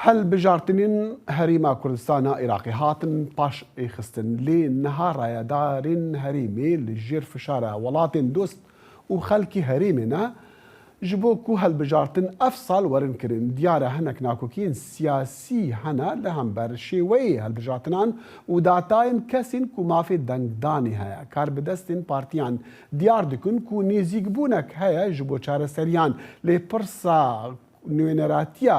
هل بجارتنين هريما كردستان عراقي هاتن باش اخستن لي نهار دارين هريمي للجير فشارة ولاتن دوست وخلكي هريمنا جبوكو هل بجارتن افصل ورنكرين ديارة هنك ناكوكين سياسي هنا لهم برشيوي هل بجارتنان وداتاين كسين كو ما في دنگداني هيا كار بدستين بارتيان ديار دكن كو نيزيق بونك هيا جبو چار سريان لي برسا نوێنەراتیە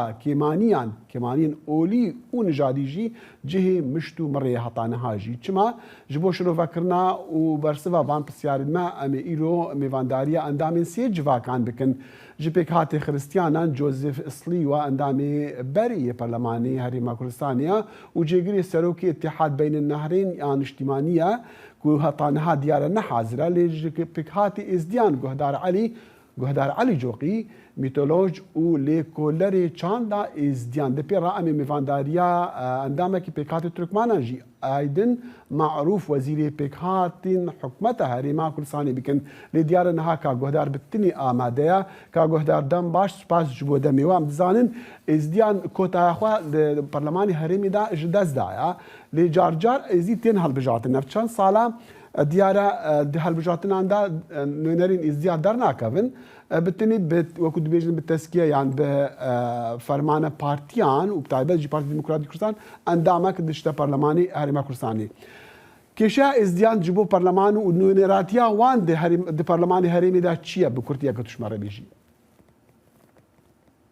کێمانین ئۆلی و نژادیژی جهێ مشت و مڕێ هەتانەهاژی چما ji bo şirovekirina û bersiva van pirsiyarên me em ê îro mêvandariya endamên sê civakan bikin ji pêkhatê xiristiyanan Joseph Islî wa endamê berî yê Perlemanê Herêma Kurdistanê ye û cêgirê serokê Îtihad Beynên Nehrên ya Niştimaniye ye ku hetaneha diyare nehazir e lê ji pêkhatê êzdiyan Guhdar Ali Coqî میتولوژ و لیکولری چاندا ازدیان دپیرا امی میوانداریا اندامکی پیکات ترکمانان جی ایدن معروف وزیر پیکاتین حکمت هریما کردستانی بکن لیدیار نها کا گهدار بتنی آماده کا گهدار دم باش سپاس جبو دمی وام زانن ازدیان کوتا خو پارلمانی هریمی دا جدز دایا لی جار جار ازی تین هل بجات نفچان سالا دیارا هل بجاتن دا نونرین ازدیان در ناکاون بالتالي وكنت بيجن بالتزكيه يعني بفرمانه بارتيان وبتعبد جي بارتي ديمقراطي كردستان اندامك دشتا برلماني هريما كردستاني كيشا ازديان جبو برلمان ونونيراتيا وان دي برلماني هريمي دا تشيا بكورتيا كتشمر بيجي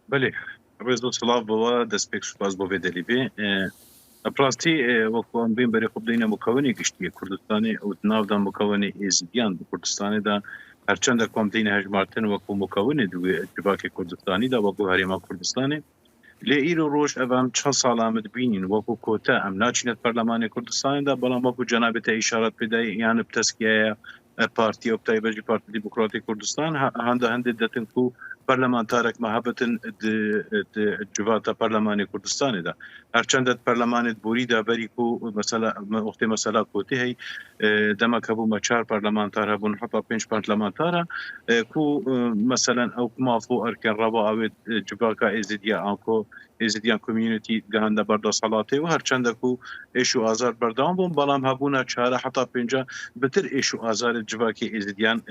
بله رئيس صلاف بوا دسبيك سپاس بو بدليبي ابراستي وكون بين بري خبدينا مكوني كشتي كردستاني او نافدا مكوني ازديان بكردستاني دا هرچند کمتین هجمارتن وکو مکون دوی اتباق کردستانی دا وکو هریما کردستانی لی ایرو روش اوام 4 سال آمد بینین وکو کوتا ام ناچینت پارلمان کردستانی دا بلان وکو جنابت اشارت بدهی یعنی بتسکیه پارتی ابتای بجی پارتی دیمقراطی کردستان هنده دتن کو پارلمانتارک محبتن جواتا پارلمان کردستانی دا هرچند پارلمان بوری دا بری کو مثلا وقتی مثلا کوتی هی دما کبو مچار پارلمانتار هبون حتا 5 پارلمانتار کو مثلا او مافو ارکن ربا او جواکا ازدیا انکو ازدیان کمیونیتی گهنده بردا صلاته و هرچند کو ایشو آزار بردام بون بلام هبونا 4 حتا 5 بتر ایشو آزار جواکی ازدیان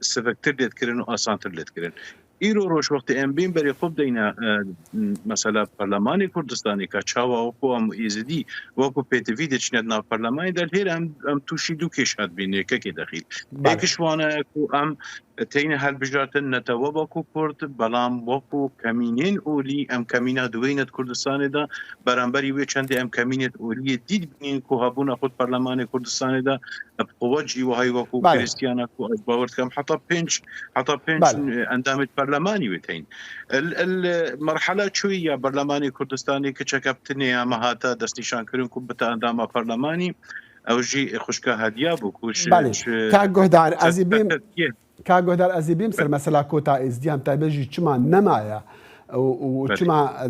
سفکتر لید کرن و آسانتر لید کرن ایرو روش وقت ام بین بری خوب دینا مثلا پارلمانی کردستانی که چاوا و کو ام ایزدی و کو پیتوی دچنید نا پارلمانی در هر ام توشی دو کشاد بینه که داخل یکشوانه کو ام تین هل بجاتن نتوا با کو کرد بلام و کو کمینین اولی ام کمینا دوینت کردستان دا برانبری و چند ام کمینت اولی دید بین کو هبون خود پارلمان کردستان دا قوجی و های و کو کریستیانا کو باورت کم حتی پنج اندام برلماني وتين المرحله شويه برلماني كردستاني كشكبتني مهاتا دستيشان كرين كوبتا اندام برلماني او جي خشكا هديا بوكوش كاغودار ازيبيم سر مثلا كوتا ازديام تابجي چما نمايا وچما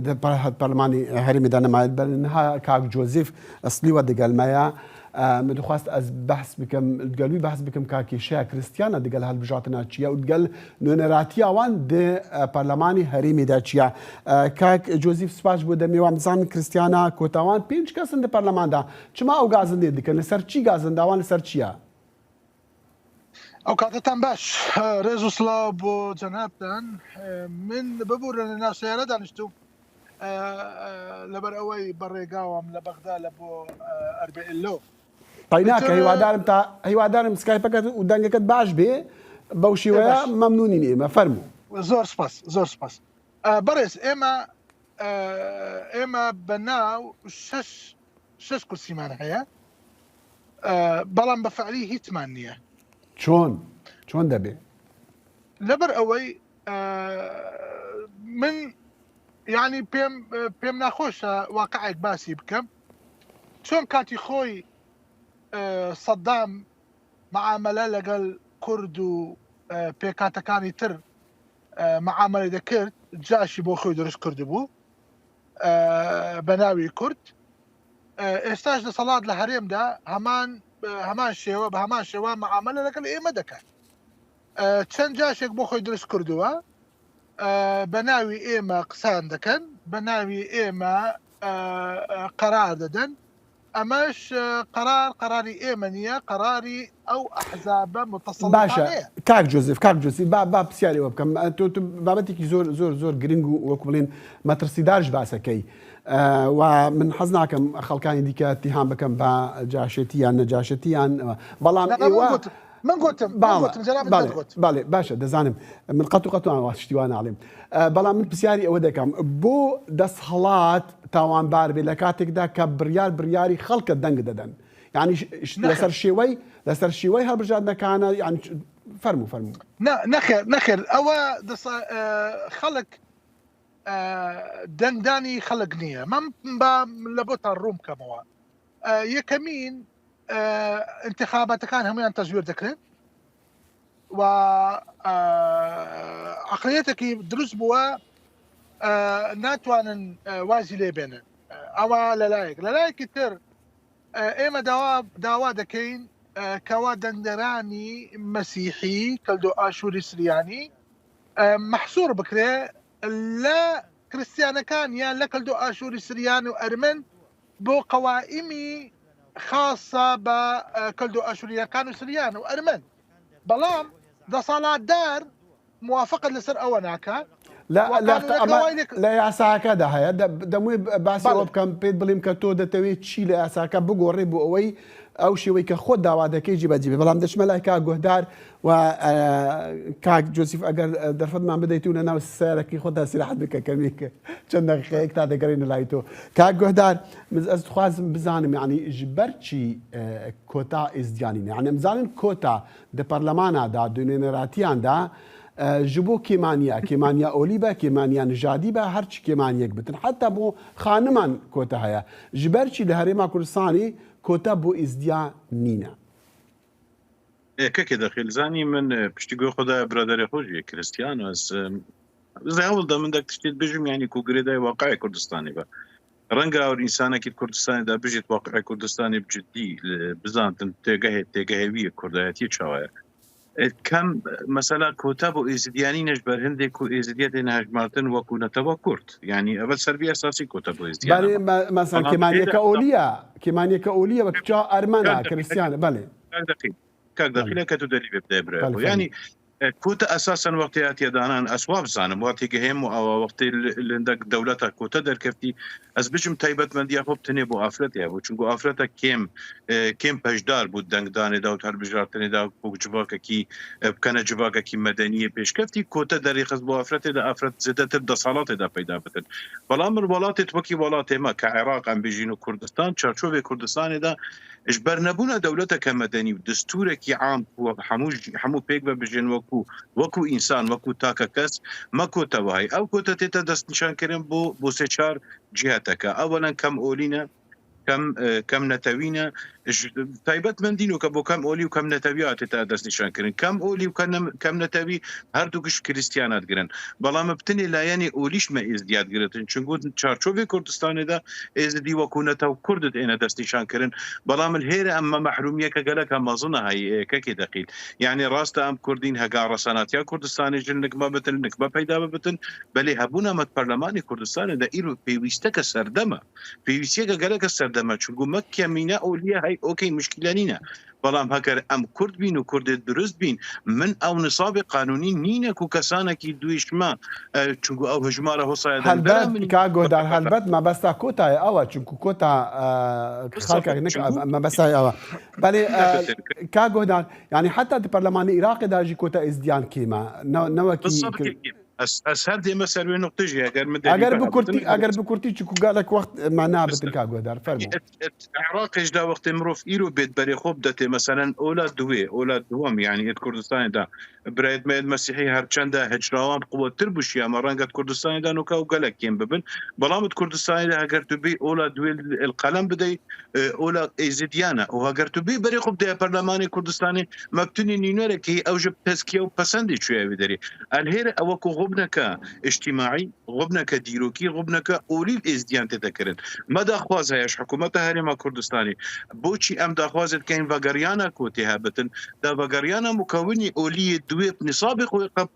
برلماني هرمي دانا ما بنها كاغ جوزيف اصلي ودقال مايا مدخواست از بحث بكم تقالوي بحث بكم كاكي شيا كريستيانا دقال هالبجاتنا تشيا وتقال نونراتيا وان دي برلماني هريمي دا تشيا كاك جوزيف سباش بو دمي وام زان كريستيانا كوتاوان بينش كاسن دي برلمان دا چما او غازن دي دكن لسر چي غازن دا وان لسر چيا او كاتتان باش ريزو سلاب و جنابتان من ببورن الناس يا دانشتو لبر اوي بريقاوم لبغداد لبو 40 لو طيناك هيوادارم سكايبك ودانك باش بي بوشيويا ممنونين ما فرموا زور سباس بريس اما بناو شش كرسي مان هيا بلان بفعليه هي 8 شلون دبي لبر اوي من يعني بيم ناخوش واقعك باسي بكم شون كانت خوي صدام معاملة لقال كرد و بيكاتا كان يتر معاملة دا كرد جاشي بو خوي درش كرد بو بناوي كرد استاج صلاة لهريم دا همان شيوا معاملة لقال ايه مدكا تشن جاشك بو خوي درش كردوا بناوي إيما قسان دكن بناوي إيما قرار ددن أماش قراري إيمانية قراري أو أحزاب متصلة باشا عليه. كاك جوزيف باب سياري وبكم انتو بابتك زور جرينجو وكملين ما ترسيدارش باسكي ومن حزناكم خلقاني ديك اتهام بكم بجاشتيان نجاشتيان بلام ايوا من قلت جناب بالي باشا دزانم من قطو انا واشتيوانا عليهم بلا من بسياري اودكم بو دس حالات تاوان باربي لكاتك دا برياري خلق الدنگ ددن يعني لسر شوي هالبرجاد كان يعني فرموا نخر او دس خلق دنداني خلقنيه ما لبوتا الروم كما يكمين انتخابات كان هم تزوير ذكرين و عقليتك دروس بوا ناتوان وازي لي بين او لا كتير ايما دوا دكين كوا دندراني مسيحي كالدو اشوري سرياني محصور بكري لا كريستيانا كان يا لكالدو اشوري سرياني وارمن بو قوائمي خاصة بكلدو أشوريا كانوا سريان وأرمن بلام ده صلاة دار موافقة لسر أوناكا لا يعساكا ده هيا ده مو باسي وبكم بيت بليم كتو ده توي تشي لا يعساكا بقوري بقوي أو شيء ويك خد دعوة ده كي جيب بلام دش ملاك جهدار وكاك جوزيف أجر درفت ما بديتونا ناو السيارة كي خدها سلاح بك كميك كنا خيك تاع قرين لايتو كاك جهدار مز خواز بزانم يعني جبرتشي كوتا إزديانين يعني مزانن كوتا ده برلمان دا دونيراتيان دا جبو كيمانيا أوليبا كيمانيا نجاديبا هرش كيمانيك بتن حتى بو خانمان كوتا هيا جبرتشي لهريما كردستاني كوتا بو إزديا نينا كده خلزاني من بشتيقو خدا برادر خوجي كريستيان از زي اول دا من داك تشتيت بجم يعني كو قريدا واقعي كردستاني با رنگا اور انسانا كي كردستاني دا بجيت واقعي كردستاني بجدي بزانتن تيغهوية كرداياتي تشاوية كم مثلا كوتا بو ازدياني نجبر هندي كو ازديات نهجمارتن وكو نتوا كرد يعني اول سربي اساسي كوتا بو ازدياني بالي مثلا كمانيا كأولية وكجا أرمانا كريستيان بالي كاك داخلها كتو دليل ببدأ يعني كوتا اساسا وقتيات يدانان اسواب زانم وقتی گهم او وقتی لندك دولتا كوتا در كفتي از بجم تایبت من دیا خوب تنی بو افرت یا بو چونگو افرتا کم پجدار بود دنگ دانه دا و تر بجارتنی دا بو جواکا کی بکنه جواکا کی مدنی پیش کفتی كوتا در خز بو افرت دا افرت زدت دا صالات دا پیدا بتن بلامر ولات توکی ولات ما كعراق ام بجینو كردستان چارچوب كردستان دا اجبر نبونا دولتا كمدني ودستورك عام حمو بيك بجن وكو انسان وكو تاكا كس ما كوتا وهي او كوتا تيتا دست نشان كريم بو سيشار جهتك اولا كم اولينا كم نتوينا تايبت من دينو كبو كم اولي وكم نتويات تادس نشان كرين كم اولي وكم نتوي هردوكش كريستيانات جرن بلا مبتني لا يعني اوليش ما ازدياد جرتن چونگو چارچوبي كردستان دا ازدي وكونتا كردت انا دست نشان كرين بلا من هير اما محروميه كجلك ما ظن هي ككي دقيق يعني راست ام كردين هقار سنات يا كردستان جنك ما بتن نك ما پیدا بتن بل هبونا مت برلماني كردستان دا ايرو بيويستك سردما بيويستك جلك سردما چونگو مكه مينا اوليه هاي اوكي مشكله نينا بلام هكر ام كرد بين وكرد درست بين من او نصاب قانوني نينا كو كسانا كي دويش ما چونگو او هجماره هو صايد هلبت كاغو دار هلبت ما بس كوتا او چونگو كوتا خالك ما بس او بالي كاغو دار يعني حتى البرلمان العراقي داجي كوتا ازديان كيما نوكي اسهل دي مثلا وين نقطجي اگر بكرتي چكو قالك وقت معناها بتلكاغو دار فرمو العراق اجدا وقت مروف ايرو بيت بري خوب دتي مثلا اولاد دوام يعني كردستان دا برايد ميد مسيحي هر چند هجراوان قوه تربش يا مرانغت كردستان دا نوكا وقالك كيم ببن بلامت كردستان دا اگر تبي اولاد القلم بدي اولاد ازديانا وهاگر تبي بري خوب دي برلماني كردستاني مبتني نينورك هي اوجب تزكيه وبسندي شويه بدري الهير اوكو غبنك اجتماعي غبنك ديروكي غبنك اولي الازديان تذكرن مدى خواز هيش حكومتها هرما كردستاني بوشي ام داخوازت كاين فاغريانا كوتيها بتن دا فاغريانا مكوني اولي دوي نصابق وقب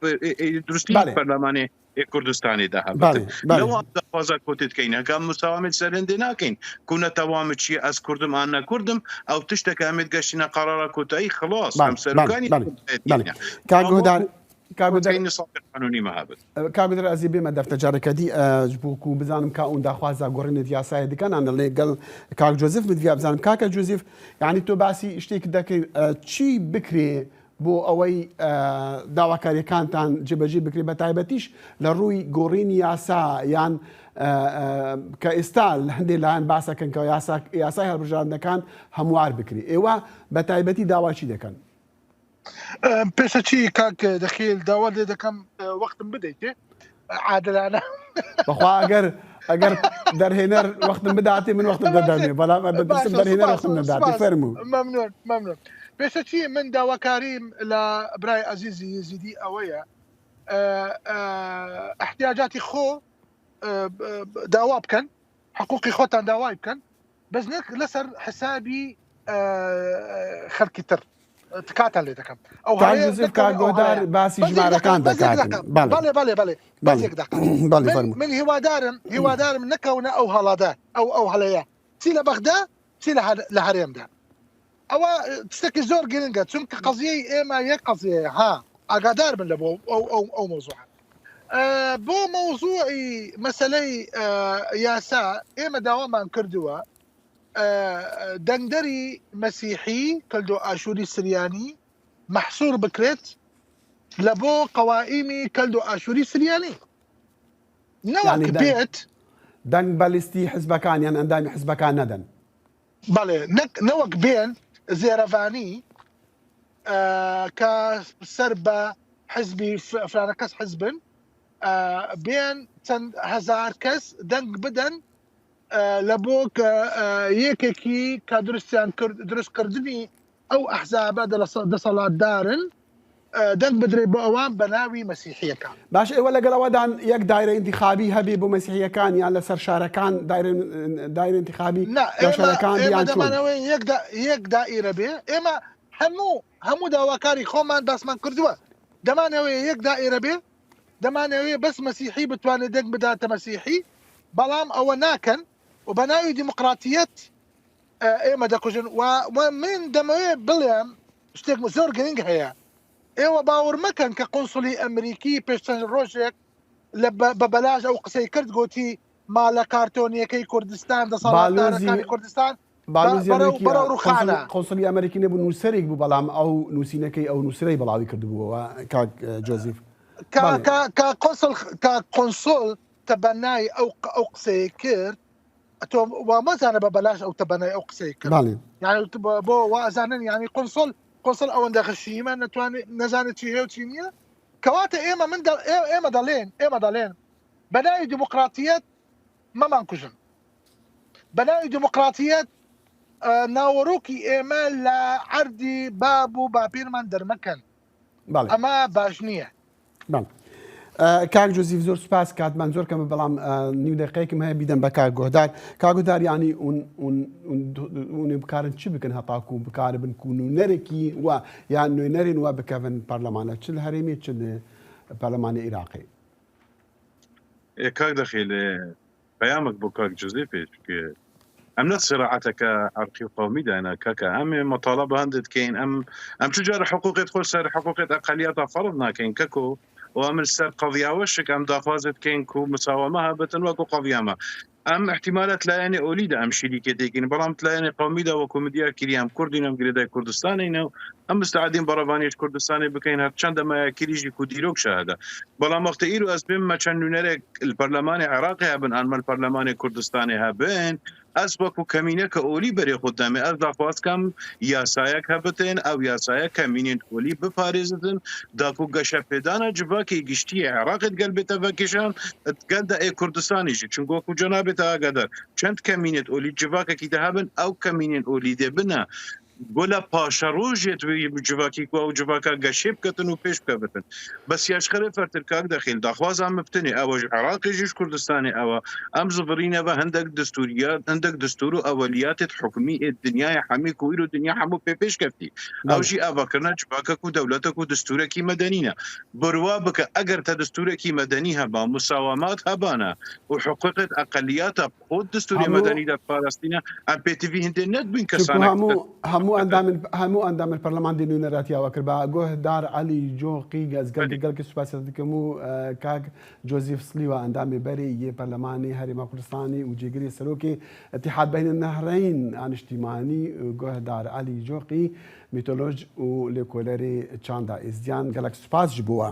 درستي برلماني كردستاني ده بله لو دخوازا كوتت كين كم مساومة سرندنا كين كنا توامت شيء أس كردم أنا كردم أو تشتكى أمد قشنا قرار كوتاي خلاص هم سرقاني بله كاغودار كاغودار قانوني ما هبت كاغودار أزيبي ما دفتر جارك دي جبوكو بزانم كأون دخوازا قرن دياسة دي كان أنا اللي قال كاغ جوزيف مدفيا بزانم كاكا جوزيف يعني تو باسي اشتيك داك شي بكري بو اوي داواکاریەکانتان جێبەجێ بکرێ بە تایبەتیش لە ڕووی گۆڕینی یاسا یان کە ئێستا لە هەندێک لایەن باسەکەن کە یاسای هەڵبژاردنەکان هەموار بکرێ ئێوە بە تایبەتی داواچی دەکەن پێشەچی کاک دەخیل داوا لێ دەکەم وەختم بدەیت عادلانە بەخوا ئەگەر دەرهێنەر وەختم بداتێ من وەختم دەدەمێ بەڵام بەدەستم دەرهێنەر وەختم نەداتێ فەرموو ممنون پێشەچی من داواکاریم لە برای عەزیزی یزیدی ئەوەیە احتیاجاتی خۆ داوا بکەن حقوقی خۆتان داوای بکەن بەس لەسەر حسابی خەڵکی تر تکاتان لێ دەکەم ئەو کاگۆدار باسی ژمارەکان دەکاتن من هیوادارم نەکەونە ئەو هەڵادا ئەو هەڵەیە چی لە بەغدا چی لە هەرێمدا ئەوە تشتێکی زۆر گرنگە چونکە قەزیەی ئێمە یەک قەزیەیە ئاگادار بن لە بۆ ئەو مۆزوع بۆ مۆزوعی مەسەلەی یاسا ئێمە داوامان کردووە دەنگدەری مەسیحی کەلدۆ ئاشووری سریانی مەحسوور بکرێت لە بۆ قەوائیمی کەلدۆ ئاشووری سریانی نەوەک بێت دەنگ بەلیستی حزبەکان یان ئەندامی حزبەکان نەدەن بەڵێ نەوەک بێن زێرەڤانی کە سەر بە حزبی فلانە کەس حزبن بێن چەند هەزار کەس دەنگ بدەن لە بۆ کە یەکێکی کە دروستکردنی ئەو ئەحزابە دەسەڵاتدارن دەنگ بدرێت بۆ ئەوان بە ناوی مەسیحیەکان باش ئێوە لەگەڵەوەدان یەک دایرە ئینتیخابی هەبێ بۆ مەسیحیەکان یان لەسەر شارەکان دایرە ئینتیخابی شارەکان یان دەمانەوەی یەک دائیرە بێ ئێمە هەموو داواکاری خۆمان باسمان کردووە دەمانەوەی یەک دائیرە بێ دەمانەوەی بەس مەسیحی بتوانێت دەنگ بداتە مەسیحی بەڵام ئەوە ناکەن و بە ناوی دیموقراتیەت ئێمە دەکوژن و من دەمەوێت بڵێم شتێک زۆر گرنگ هەیە ئێوە باوەڕ مەکەن کە قۆنسولی ئەمریکی پێش چەند ڕۆژێک بە بەلاژ ئەو قسەی کرد گوتی مالە کارتۆنیەکەی کوردستان دەسەڵاتدارەکانی کوردستان بەرەو ڕووخانە قۆنسولی ئەمریکی نەبوو نووسەرێک بوو بەڵام ئەو نووسینەکەی ئەو نووسرەی بەڵاوی کردبووەوە کاک جۆزیف کە قۆنسۆل تەبەنای ئەو قسەی کرد تۆ وامەزانە بە بەلاش ئەو تەبەنای ئەو قسەی کرد یعنی بۆ وازانن یعنی قۆنسۆل ئەوەندە خەشیمە نەتوانێت نەزانێت چی هەیە و چی نییە کەواتە ئێمە دەڵێن بە ناوی دیموقراتیەت مەمان کوژن بە ناوی دیموقراتیەت ناوەڕۆکی ئێمە لە عەردی باب و باپیرمان دەرمەکەن ئەمە باش نییە کاک جۆزیف زۆر سوپاس کاتمان زۆر کەمە بەڵام نیو دقیقەیەکم هەیە بیدەم بە کاگۆدار ینی اونێ بکارن چی بکەن هەتاکو بکارە بن و نوێنەرێکی وە یان نوێنەرێن وە بکەون پەرلەمانە چ لە هەرێمی چ پەرلەمانی عێراقی کاک دەخیل پەیامێک بۆ کاک جۆزیف ئەم نە سراعەتەکە عەرقی و قەومی دانا کاکە ئەمێ مەطالبە هەندێک کەین ئەم چجارە حقوقێت خۆ سەر حقوقێت ئەقەلیەتە فەرض ناکەین کەکۆ ومن سر قضية وشك أم دخوازت كين كو مساومة بتن وكو قضية أم احتمالات لا يعني أوليدا أم شريكة ديكين برام لا يعني قوميدا وكوميديا كريام كردين أم قريدا كردستاني أم مستعدين برافانيش كردستاني بكين هرچند ما كريجي كوديروك شهادة برام وقت إيرو أسبين ما كان نريك البرلمان العراقي هبن أنما البرلمان الكردستاني هبن أسبقوا كمينة كأولي بري قدامي أصدقواز كم ياسايك هبتين أو ياسايك كمينين أولي بباريزتن داكو قشا بيدانا جباكي قشتي عراق قلبتا فاكشان تقد اي كردستاني جي چونكو جنابتا قدر چند كمينة أولي جباكا كي تهبن أو كمينين أولي دي بنا گولا پاشەڕۆژێت جوواکی و جوواکە گەشێ بکەن و پێش بکەبن بەس یاشخەرە فەرترکاک دەخیل داخوازان بتنێ ئەوە عراقیژیش کوردستانی ئەوە ئەم زبرینەوە هەندێک دستوریات هەندێک دستور و ئەوەلیاتت حکومی دنیای هەمی کویر و دنیا هەموو پێش کەفتی ئەوژی ئاواکردنا جوواکە و دەولەتە و دستورێکی مەدەنینە بڕوا بکە ئەگەر تا دستورێکی مەدەنی هەبا مساوامات هەبانە و حقوقت ئەقلیاتە خۆت دستوری مەدەنی دە پاراستینە ئەم پێتیڤی هەندێک نەتبووین کەسانە هەموو ئەندام پەرلەمان دی نوێنەراتیاوە کرد بە گۆهدار عەلی جۆقی گەزگەلکی سوپاسی دەکەم و کاک جۆزیف سلیوە ئەندامی بەری یە پەرلەمانی هەرێما کوردستانی و جێگیری سەرۆکی اتحاد بین النهرین ئانیشتیمانی گۆهدار عەلی جۆقی میتۆلۆژ و لێکۆلەری چاندا ئێزدیان گەلک سوپاس ji بووە.